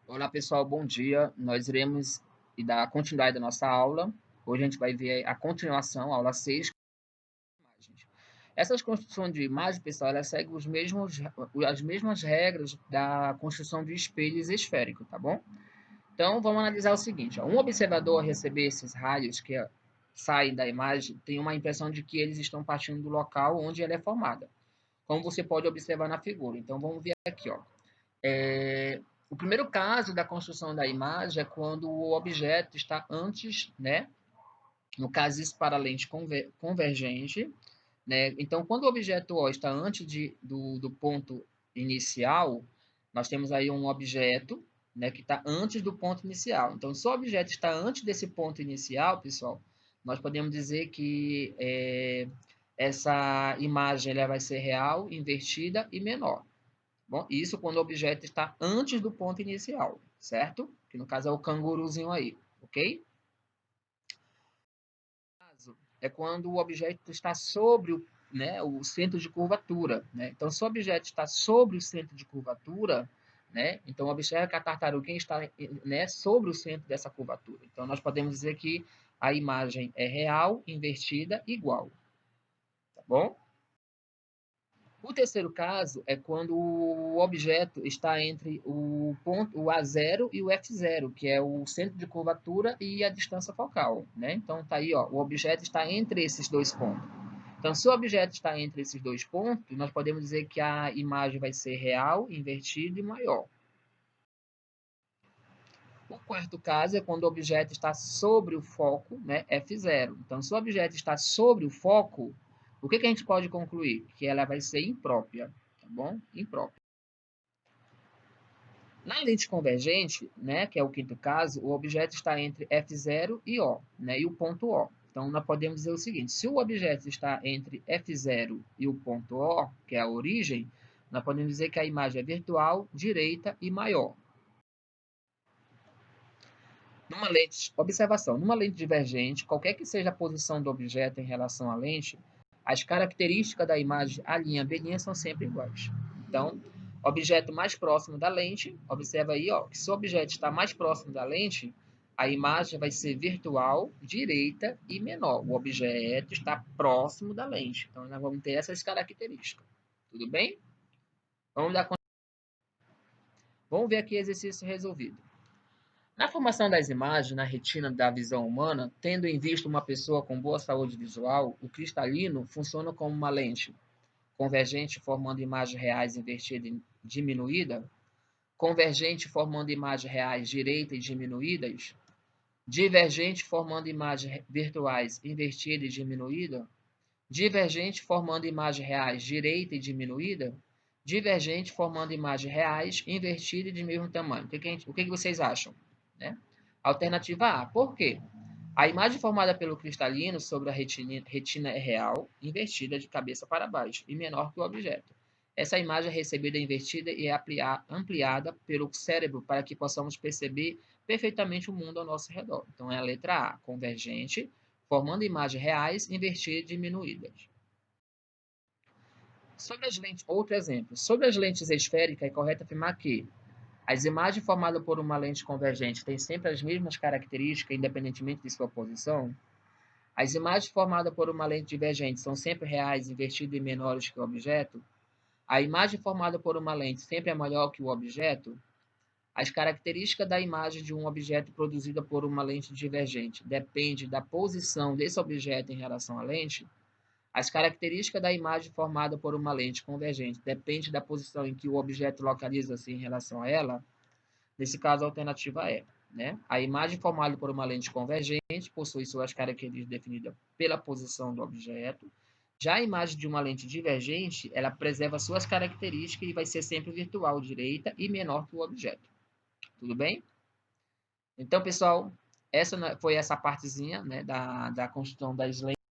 Olá pessoal, bom dia. Nós iremos dar continuidade à nossa aula. Hoje a gente vai ver a continuação, aula 6. Imagens. Essas construções de imagem, pessoal, elas seguem as mesmas regras da construção de espelhos esféricos, tá bom? Então vamos analisar o seguinte: ó. Um observador ao receber esses raios que saem da imagem tem uma impressão de que eles estão partindo do local onde ela é formada, como você pode observar na figura. Então vamos ver aqui, ó. O primeiro caso da construção da imagem é quando o objeto está antes, né? No caso, isso para a lente convergente, né? Então, quando o objeto O está antes do ponto inicial, nós temos aí um objeto, né, que está antes do ponto inicial. Então, se o objeto está antes desse ponto inicial, pessoal, nós podemos dizer que essa imagem ela vai ser real, invertida e menor. Bom, isso quando o objeto está antes do ponto inicial, certo? Que no caso é o canguruzinho aí, ok? É quando o objeto está sobre o centro de curvatura, né? Então, se o objeto está sobre o centro de curvatura, né? Então, observe que a tartaruguinha está, né, sobre o centro dessa curvatura. Então, nós podemos dizer que a imagem é real, invertida, igual, tá bom? O terceiro caso é quando o objeto está entre o ponto, o A0 e o F0, que é o centro de curvatura e a distância focal, né? Então tá aí, ó, o objeto está entre esses dois pontos. Então, se o objeto está entre esses dois pontos, nós podemos dizer que a imagem vai ser real, invertida e maior. O quarto caso é quando o objeto está sobre o foco, né, F0. Então, se o objeto está sobre o foco, o que a gente pode concluir? Que ela vai ser imprópria, tá bom? Imprópria. Na lente convergente, né, que é o quinto caso, o objeto está entre F0 e O, né, e o ponto O. Então, nós podemos dizer o seguinte: se o objeto está entre F0 e o ponto O, que é a origem, nós podemos dizer que a imagem é virtual, direita e maior. Numa lente, observação, numa lente divergente, qualquer que seja a posição do objeto em relação à lente, as características da imagem A', B' são sempre iguais. Então, objeto mais próximo da lente, observa aí, ó, que se o objeto está mais próximo da lente, a imagem vai ser virtual, direita e menor. O objeto está próximo da lente. Então, nós vamos ter essas características. Tudo bem? Vamos, dar... vamos ver aqui exercício resolvido. Na formação das imagens na retina da visão humana, tendo em vista uma pessoa com boa saúde visual, o cristalino funciona como uma lente convergente formando imagens reais invertida e diminuída, convergente formando imagens reais direita e diminuídas, divergente formando imagens virtuais invertida e diminuída, divergente formando imagens reais direita e diminuída, divergente formando imagens reais invertida e de mesmo tamanho. O que vocês acham? Né? Alternativa A. Por quê? A imagem formada pelo cristalino sobre a retina é real, invertida de cabeça para baixo e menor que o objeto. Essa imagem é recebida invertida e é ampliada pelo cérebro para que possamos perceber perfeitamente o mundo ao nosso redor. Então é a letra A, convergente, formando imagens reais invertidas e diminuídas. Sobre as lentes, outro exemplo. Sobre as lentes esféricas, é correto afirmar que as imagens formadas por uma lente convergente têm sempre as mesmas características, independentemente de sua posição. As imagens formadas por uma lente divergente são sempre reais, invertidas e menores que o objeto. A imagem formada por uma lente sempre é maior que o objeto. As características da imagem de um objeto produzida por uma lente divergente depende da posição desse objeto em relação à lente. As características da imagem formada por uma lente convergente depende da posição em que o objeto localiza-se em relação a ela. Nesse caso, a alternativa é, né? A imagem formada por uma lente convergente possui suas características definidas pela posição do objeto. Já a imagem de uma lente divergente, ela preserva suas características e vai ser sempre virtual, direita e menor que o objeto. Tudo bem? Então, pessoal, essa foi essa partezinha, né, da construção das lentes.